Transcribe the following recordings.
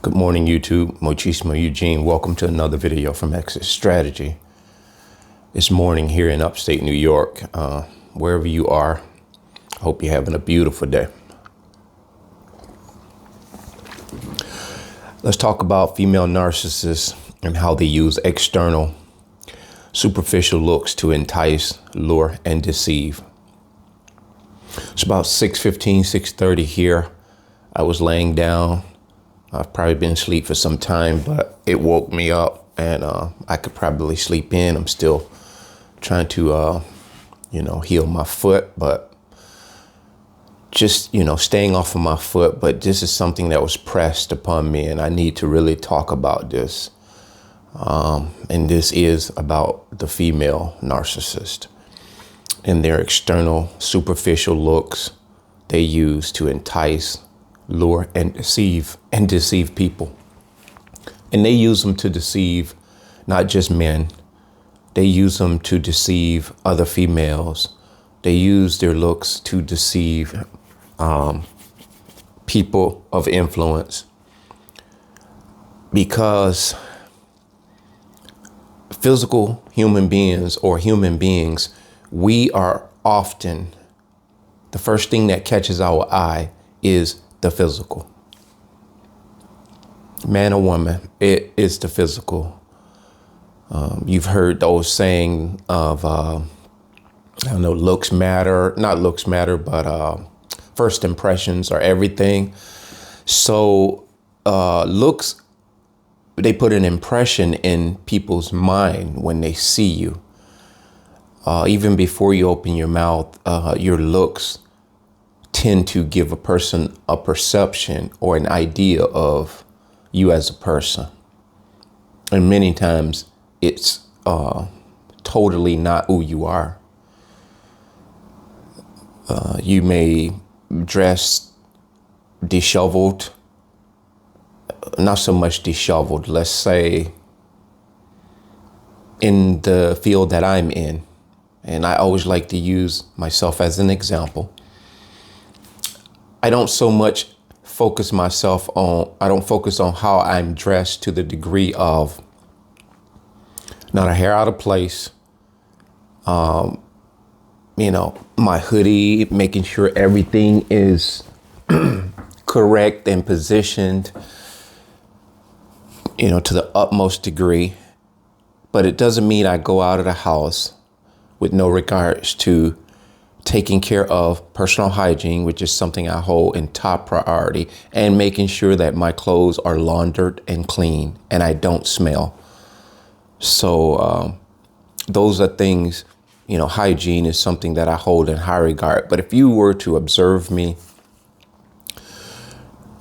Good morning, YouTube. Mochismo Eugene. Welcome to another video from Exit Strategy. It's morning here in upstate New York. Wherever you are, I hope you're having a beautiful day. Let's talk about female narcissists and how they use external, superficial looks to entice, lure, and deceive. It's about 6:15, 6:30 here. I was laying down. I've probably been asleep for some time, but it woke me up and I could probably sleep in. I'm still trying to, heal my foot, but just, staying off of my foot. But this is something that was pressed upon me and I need to really talk about this. And this is about the female narcissist and their external superficial looks they use to entice, lure, and deceive people. And they use them to deceive not just men. They use them to deceive other females. They use their looks to deceive people of influence, because physical human beings, we are often, the first thing that catches our eye is the physical. Man or woman, it is the physical. You've heard those saying of, looks matter, not looks matter, but first impressions are everything. So looks, they put an impression in people's mind when they see you. Even before you open your mouth, your looks tend to give a person a perception or an idea of you as a person. And many times it's totally not who you are. You may dress disheveled, not so much disheveled, let's say in the field that I'm in. And I always like to use myself as an example. I don't so much focus on how I'm dressed to the degree of not a hair out of place, my hoodie, making sure everything is correct and positioned, to the utmost degree. But it doesn't mean I go out of the house with no regards to taking care of personal hygiene, which is something I hold in top priority, and making sure that my clothes are laundered and clean and I don't smell. So those are things, hygiene is something that I hold in high regard. But if you were to observe me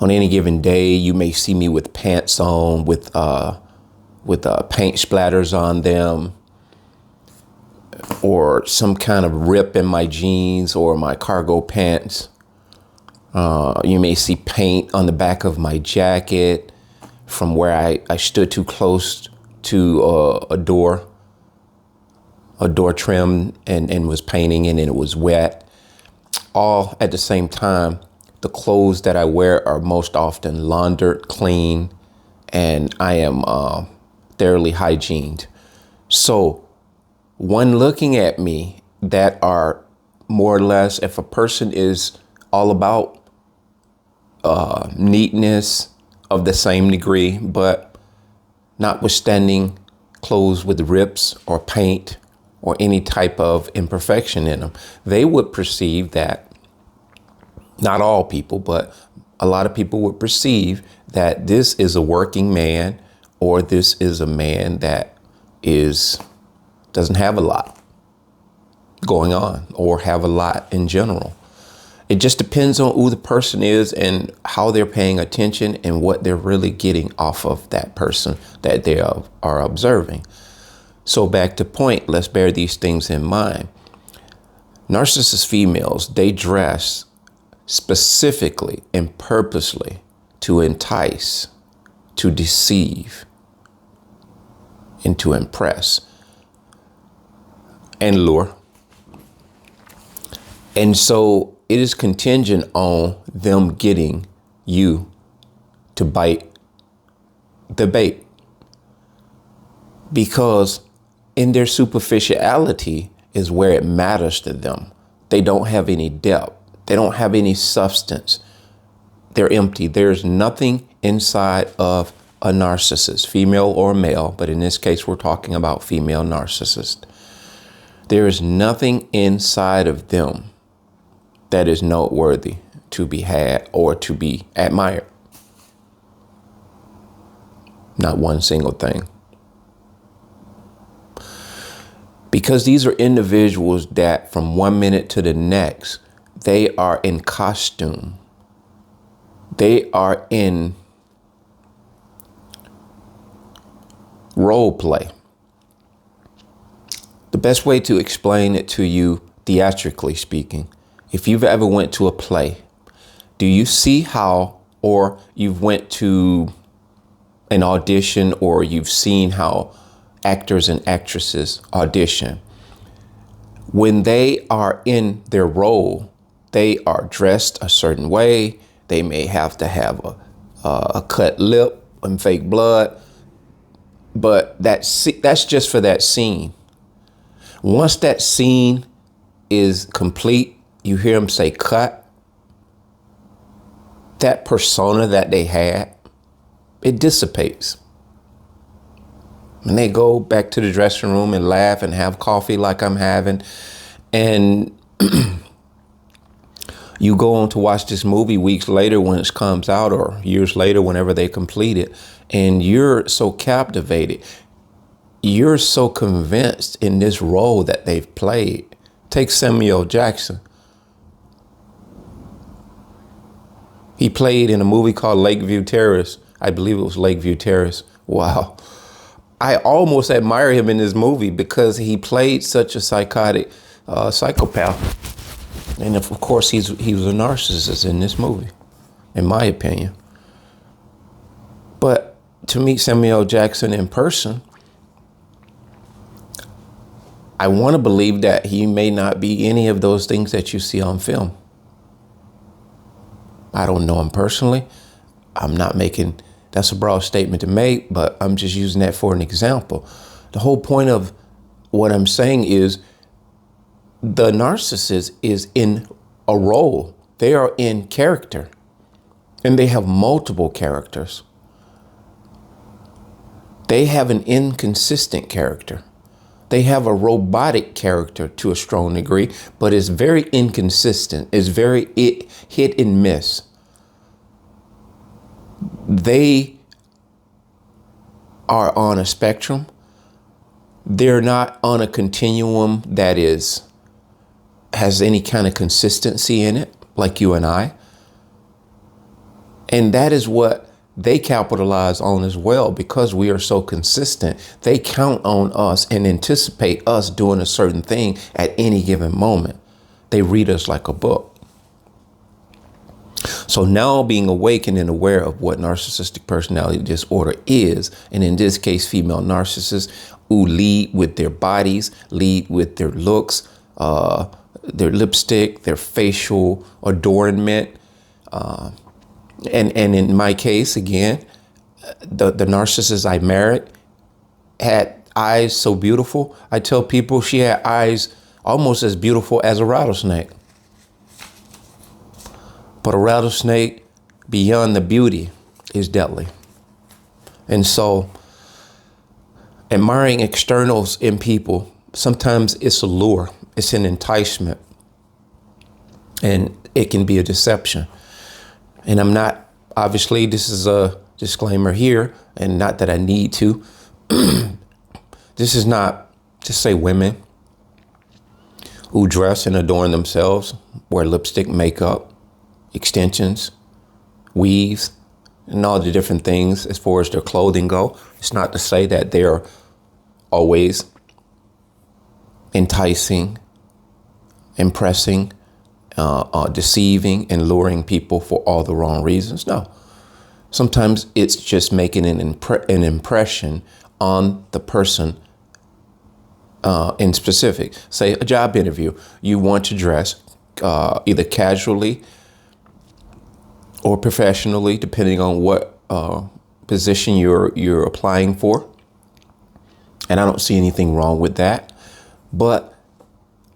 on any given day, you may see me with pants on, with paint splatters on them, or some kind of rip in my jeans or my cargo pants. You may see paint on the back of my jacket from where I stood too close to a door trim and was painting and it was wet. All at the same time, the clothes that I wear are most often laundered, clean, and I am thoroughly hygiened. So one looking at me that are more or less, if a person is all about neatness of the same degree, but notwithstanding clothes with rips or paint or any type of imperfection in them, they would perceive that, not all people, but a lot of people would perceive that this is a working man, or this is a man that doesn't have a lot going on or have a lot in general. It just depends on who the person is and how they're paying attention and what they're really getting off of that person that they are observing. So back to point, let's bear these things in mind. Narcissist females, they dress specifically and purposely to entice, to deceive, and to impress and lure. And so it is contingent on them getting you to bite the bait. Because in their superficiality is where it matters to them. They don't have any depth. They don't have any substance. They're empty. There's nothing inside of a narcissist, female or male, but in this case, we're talking about female narcissist. There is nothing inside of them that is noteworthy to be had or to be admired. Not one single thing. Because these are individuals that from one minute to the next, they are in costume. They are in role play. The best way to explain it to you, theatrically speaking, if you've ever went to a play, do you see how, or you've went to an audition, or you've seen how actors and actresses audition? When they are in their role, they are dressed a certain way. They may have to have a cut lip and fake blood, but that's just for that scene. Once that scene is complete, you hear them say cut. That persona that they had, it dissipates. And they go back to the dressing room and laugh and have coffee like I'm having. And you go on to watch this movie weeks later when it comes out, or years later, whenever they complete it. And you're so captivated. You're so convinced in this role that they've played. Take Samuel Jackson. He played in a movie called Lakeview Terrace. I believe it was Lakeview Terrace. Wow. I almost admire him in this movie because he played such a psychotic psychopath. And of course, he was a narcissist in this movie, in my opinion. But to meet Samuel Jackson in person, I want to believe that he may not be any of those things that you see on film. I don't know him personally. I'm not making, that's a broad statement to make, but I'm just using that for an example. The whole point of what I'm saying is the narcissist is in a role. They are in character, and they have multiple characters. They have an inconsistent character. They have a robotic character to a strong degree, but it's very inconsistent. It's very hit and miss. They are on a spectrum. They're not on a continuum that has any kind of consistency in it, like you and I. And that is what they capitalize on as well, because we are so consistent. They count on us and anticipate us doing a certain thing at any given moment. They read us like a book. So now being awakened and aware of what narcissistic personality disorder is, and in this case, female narcissists who lead with their bodies, lead with their looks, their lipstick, their facial adornment, and in my case, again, the narcissist I married had eyes so beautiful. I tell people she had eyes almost as beautiful as a rattlesnake. But a rattlesnake, beyond the beauty, is deadly. And so admiring externals in people, sometimes it's a lure, it's an enticement, and it can be a deception. And I'm not, obviously, this is a disclaimer here, and not that I need to. This is not, just say women who dress and adorn themselves, wear lipstick, makeup, extensions, weaves, and all the different things as far as their clothing go. It's not to say that they're always enticing, impressing, deceiving and luring people for all the wrong reasons. No, sometimes it's just making an impression on the person in specific. Say a job interview, you want to dress either casually or professionally, depending on what position you're applying for. And I don't see anything wrong with that. But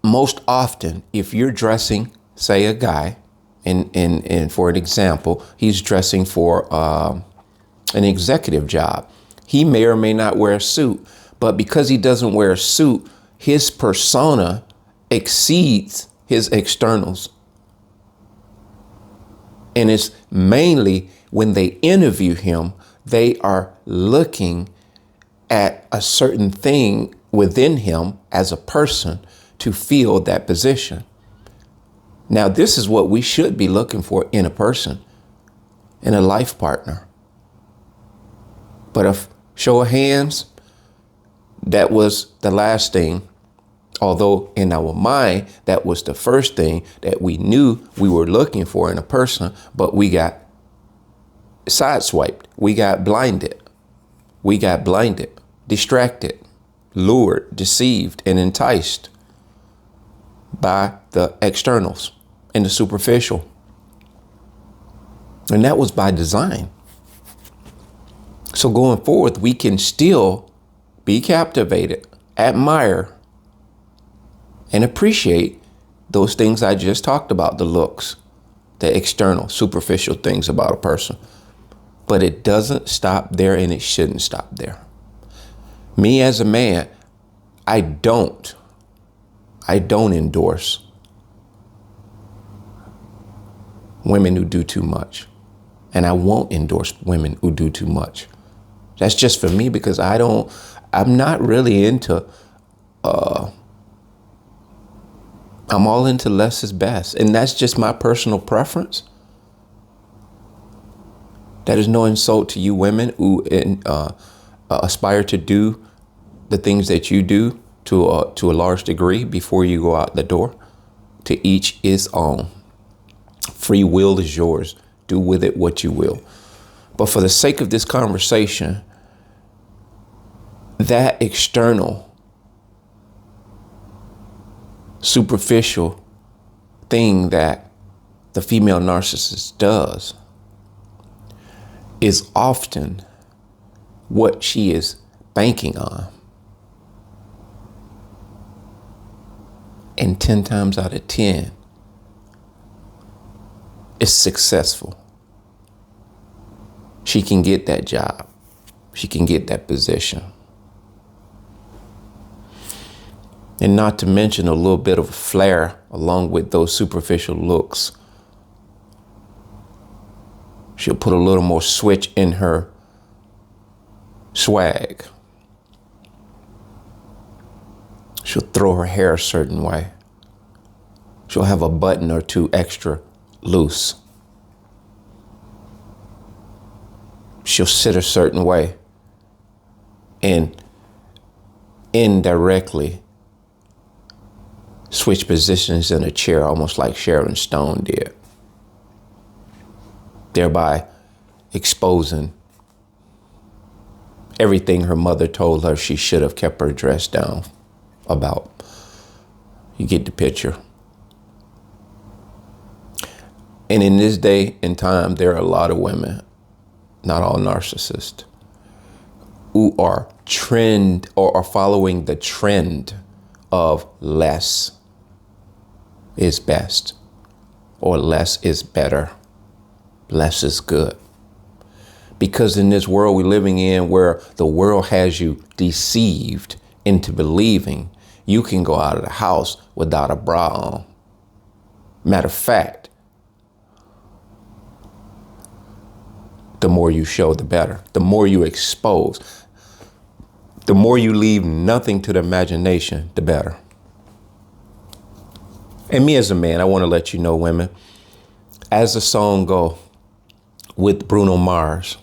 most often, if you're dressing, say a guy, and for an example, he's dressing for an executive job. He may or may not wear a suit, but because he doesn't wear a suit, his persona exceeds his externals. And it's mainly when they interview him, they are looking at a certain thing within him as a person to fill that position. Now, this is what we should be looking for in a person, in a life partner. But if show of hands, that was the last thing. Although in our mind, that was the first thing that we knew we were looking for in a person, but we got sideswiped. We got blinded. Distracted, lured, deceived, and enticed by the externals and the superficial. And that was by design. So going forward, we can still be captivated, admire, and appreciate those things I just talked about, the looks, the external, superficial things about a person. But it doesn't stop there, and it shouldn't stop there. Me as a man, I don't endorse women who do too much. And I won't endorse women who do too much. That's just for me, because I'm not really into, I'm all into less is best. And that's just my personal preference. That is no insult to you women who aspire to do the things that you do to a large degree before you go out the door. To each his own. Free will is yours. Do with it what you will. But for the sake of this conversation, that external, superficial thing that the female narcissist does is often what she is banking on. And 10 times out of 10, it's successful. She can get that job. She can get that position. And not to mention a little bit of a flair along with those superficial looks. She'll put a little more switch in her swag. She'll throw her hair a certain way. She'll have a button or two extra loose. She'll sit a certain way and indirectly switch positions in a chair, almost like Sharon Stone did, thereby exposing everything her mother told her she should have kept her dress down about. You get the picture. And in this day and time, there are a lot of women, not all narcissists, who are following the trend of less is best, or less is better, less is good. Because in this world we're living in, where the world has you deceived into believing you can go out of the house without a bra on. Matter of fact, the more you show, the better. The more you expose, the more you leave nothing to the imagination, the better. And me as a man, I want to let you know, women, as the song go with Bruno Mars,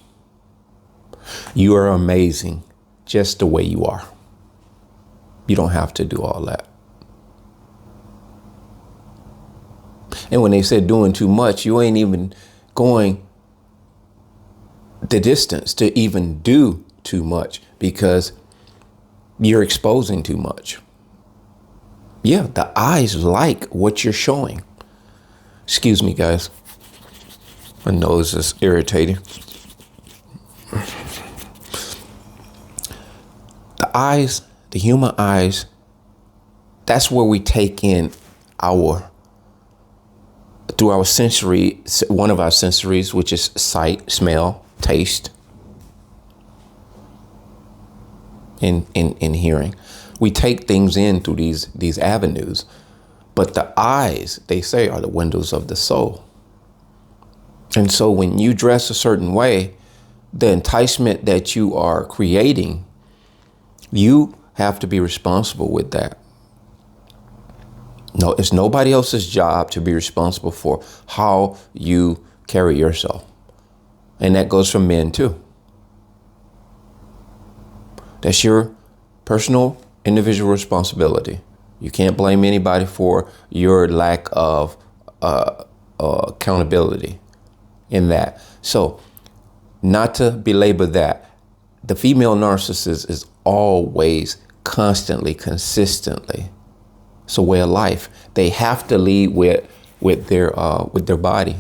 you are amazing just the way you are. You don't have to do all that. And when they said doing too much, you ain't even going the distance to even do too much, because you're exposing too much. Yeah, the eyes like what you're showing. Excuse me, guys. My nose is irritating. eyes, the human eyes, that's where we take in through our sensory, one of our sensories, which is sight, smell, taste, and hearing. We take things in through these avenues, but the eyes, they say, are the windows of the soul. And so when you dress a certain way, the enticement that you are creating, you have to be responsible with that. No, it's nobody else's job to be responsible for how you carry yourself. And that goes for men too. That's your personal, individual responsibility. You can't blame anybody for your lack of accountability in that. So, not to belabor that, the female narcissist is always, constantly, consistently. It's a way of life. They have to lead with their body,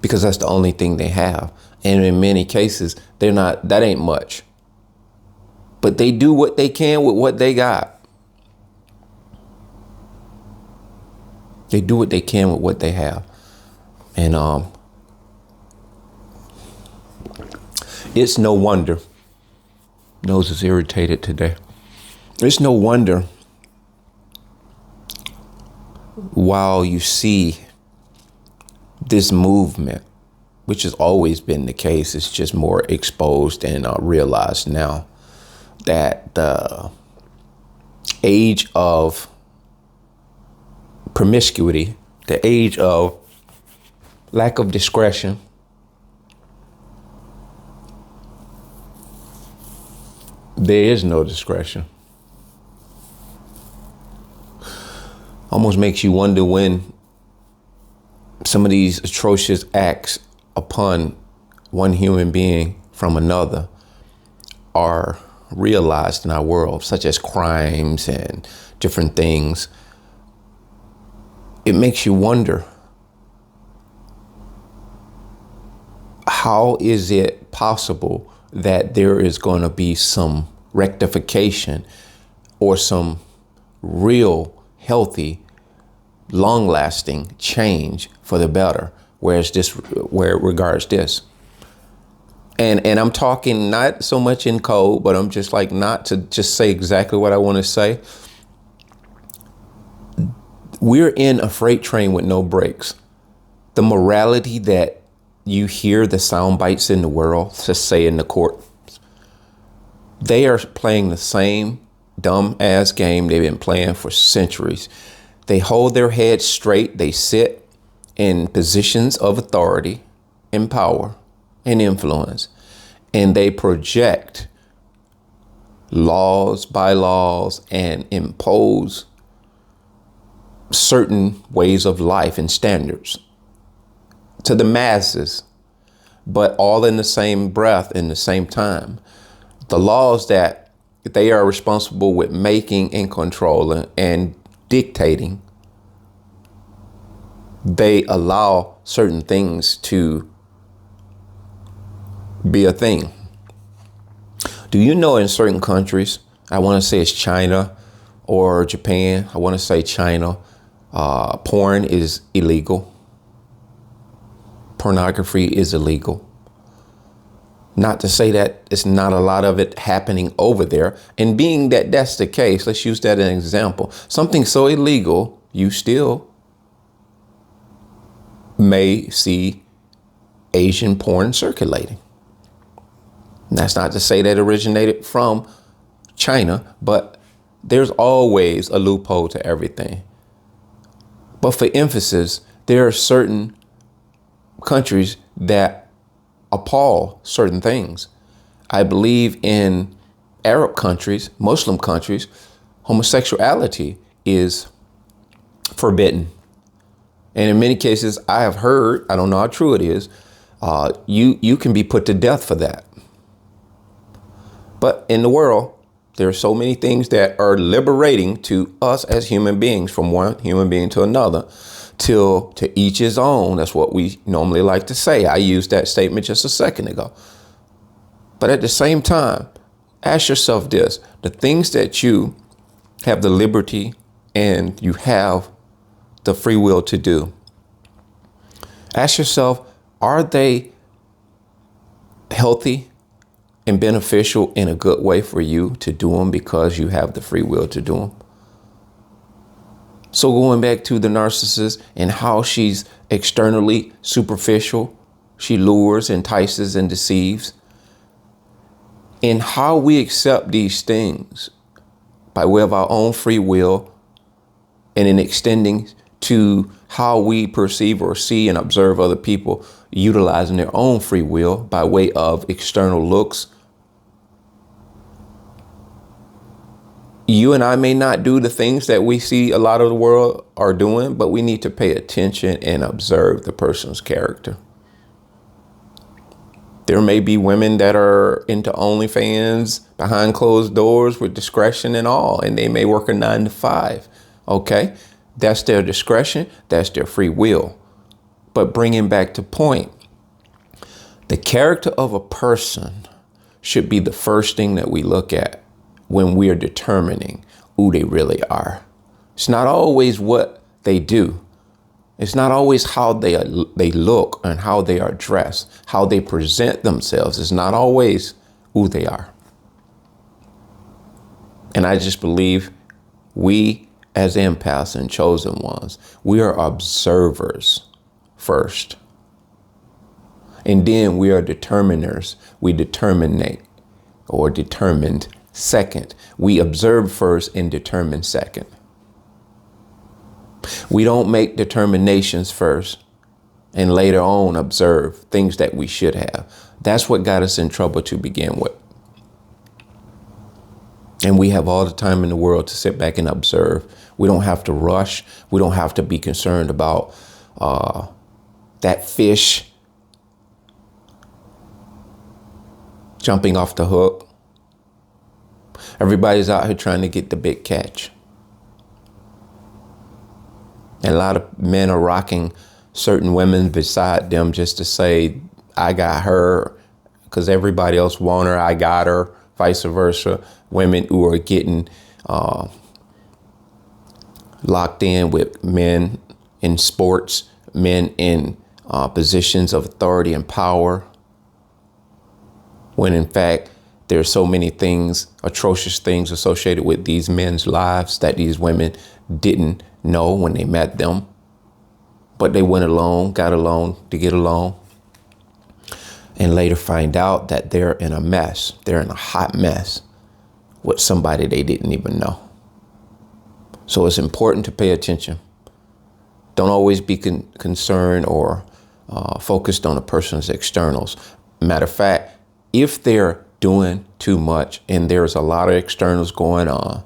because that's the only thing they have. And in many cases, that ain't much. But they do what they can with what they got. They do what they can with what they have. And it's no wonder. Nose is irritated today. It's no wonder while you see this movement, which has always been the case, it's just more exposed and realized now, that the age of promiscuity, the age of lack of discretion, there is no discretion. Almost makes you wonder when some of these atrocious acts upon one human being from another are realized in our world, such as crimes and different things. It makes you wonder, how is it possible that there is going to be some rectification or some real healthy, long-lasting change for the better, where it regards this. And I'm talking not so much in code, but I'm just like, not to just say exactly what I want to say. We're in a freight train with no brakes. The morality that you hear, the sound bites in the world, just say in the court, they are playing the same dumb ass game they've been playing for centuries. They hold their heads straight. They sit in positions of authority and power and influence, and they project laws, bylaws, and impose certain ways of life and standards to the masses, but all in the same breath, in the same time. The laws that they are responsible with making and controlling and dictating, they allow certain things to be a thing. Do you know in certain countries, I want to say it's China or Japan, I want to say China, porn is illegal. Pornography is illegal. Not to say that it's not a lot of it happening over there. And being that that's the case, let's use that as an example. Something so illegal, you still may see Asian porn circulating. That's not to say that it originated from China, but there's always a loophole to everything. But for emphasis, there are certain countries that appall certain things. I believe in Arab countries, Muslim countries, homosexuality is forbidden. And in many cases, I have heard, I don't know how true it is, you can be put to death for that. But in the world, there are so many things that are liberating to us as human beings, from one human being to another, till to each his own. That's what we normally like to say. I used that statement just a second ago. But at the same time, Ask yourself this: the things that you have the liberty and you have the free will to do, ask yourself, are they healthy and beneficial in a good way for you to do them because you have the free will to do them? So going back to the narcissist and how she's externally superficial, she lures, entices, and deceives. And how we accept these things by way of our own free will, and in extending to how we perceive or see and observe other people utilizing their own free will by way of external looks. You and I may not do the things that we see a lot of the world are doing, but we need to pay attention and observe the person's character. There may be women that are into OnlyFans behind closed doors with discretion and all, and they may work a 9 to 5. OK, that's their discretion. That's their free will. But bringing back to point, the character of a person should be the first thing that we look at when we are determining who they really are. It's not always what they do. It's not always how they look and how they are dressed, how they present themselves. It's not always who they are. And I just believe we as empaths and chosen ones, we are observers first. And then we are determiners. We determinate or determined second. We observe first and determine second. We don't make determinations first and later on observe things that we should have. That's what got us in trouble to begin with. And we have all the time in the world to sit back and observe. We don't have to rush. We don't have to be concerned about that fish jumping off the hook. Everybody's out here trying to get the big catch. And a lot of men are rocking certain women beside them just to say, I got her, because everybody else want her, I got her, vice versa. Women who are getting locked in with men in sports, men in positions of authority and power, when in fact, there are so many things, atrocious things associated with these men's lives that these women didn't know when they met them. But they went along, got along to get along, and later find out that they're in a mess. They're in a hot mess with somebody they didn't even know. So it's important to pay attention. Don't always be concerned or focused on a person's externals. Matter of fact, if they're doing too much and there's a lot of externals going on,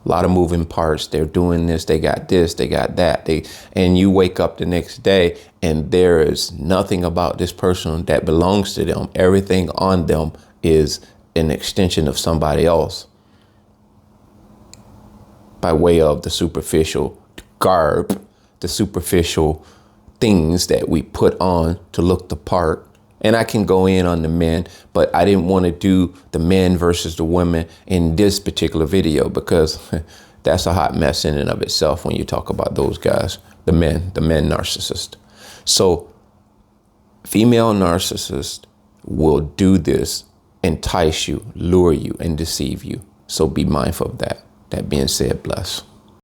a lot of moving parts, they're doing this, they got that, and you wake up the next day and there is nothing about this person that belongs to them. Everything on them is an extension of somebody else by way of the superficial garb, the superficial things that we put on to look the part. And I can go in on the men, but I didn't want to do the men versus the women in this particular video because that's a hot mess in and of itself when you talk about those guys, the men narcissist. So female narcissist will do this, entice you, lure you, and deceive you. So be mindful of that. That being said, bless.